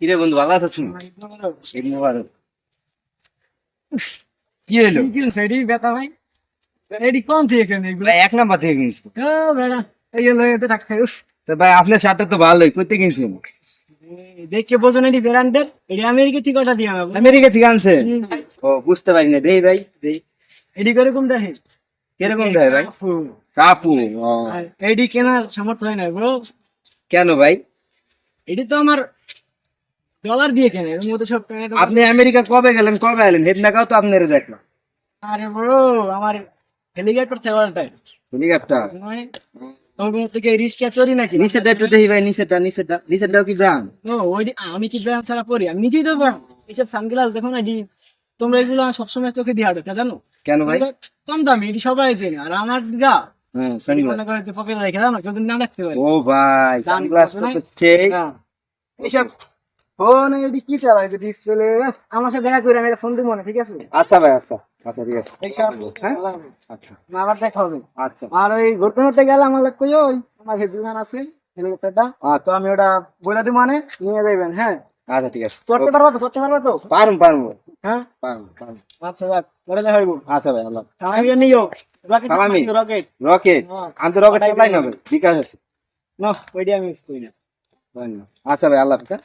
কিরে বন্ধু ভালো আছিস? ঈদ মোবারক। কি হলো? সেটি ব্যথা ভাই এটি কোন থেকে কেন এগুলো? ভাই এক নাম্বার থেকে কিনছি। ও বেড়া এই হলো এতে টাকা খাই। উফ, তো ভাই আপনার শার্টটা তো ভালোই, করতে কিনছেন? দেখে বোঝো না এটি ব্র্যান্ডের, এটি আমেরিকা থেকে কটা দিয়ে হবে। আমেরিকা থেকে আনছেন? ও বুঝতে পারি না, দেই ভাই দেই। এটি কিরকম দেখে? কিরকম দেয় ভাই? কাপু। ও, আর এটি কেনার সামর্থ্য হয় না ব্রো। কেন ভাই? এটি তো আমার ডলার দিয়ে কেনে, এর মধ্যে সব টাকা তো- আপনি আমেরিকা কবে গেলেন, কবে এলেন? হেদনাকাও তো আপনারা দেখলাম। আরে ব্রো আমার হেলিকপ্টার থেওয়ালটাই হেলিকপ্টার। নয়, তোমার থেকে রিস্ক চড়ি নাকি? নিচেরটা একটু দেখি ভাই, নিচেরটাও কি ব্রান্ড? ও ওই আমি কি ব্র্যান্ড ছাড়া পরি? আমি নিজেই তো brand। এইসব সানগ্লাস দেখো না এটি, তোমরা এগুলো সবসময় চোখে দিয়ে হাঁটো, তা জানো? কেন ভাই? এগুলো কম দামি, এটি সবাই চেনে। আর আমার গা হ্যাঁ শনিবার। মনে করে যে পকেটে রেখে দাও না, কেউ যদি না রাখতে পারে। ও ভাই দাম সানগ্লাস কত নাই? তো সেই। হ্যাঁ। এইসব ফোন এটি কি চালায় যে ডিসপ্লে? আমার সাথে দেখা করে আমি একটা ফোন দিব না, ঠিক আছে? আচ্ছা ভাই, আচ্ছা আচ্ছা ঠিক আছে। এইসব হ্যাঁ আচ্ছা আবার দেখা হবে। আচ্ছা আর ওই ঘুরতে ঘুরতে গেলে আমার লাগবে ওই আমার বিমান আছে হেলিকপ্টারটা, তো আমি ওটা বলে দিব মানে নিয়ে যাবেন। হ্যাঁ, আচ্ছা ঠিক আছে। চড়তে পারবো তো? চড়তে পারবো তো? পারুম পারুম হ্যাঁ, পারুম পারুম। আচ্ছা যাক, বলে দেখা হইব। আচ্ছা ভাই আল্লাহ। আমি নিও রকেট, সালামি। Rocket rocket. হ্যাঁ। আমি তো রকেট চালাই না ভাই, বিকাশ আছে। না ওইটা আমি ইউজ করি না। আচ্ছা ভাই আল্লাহ হাফেজ।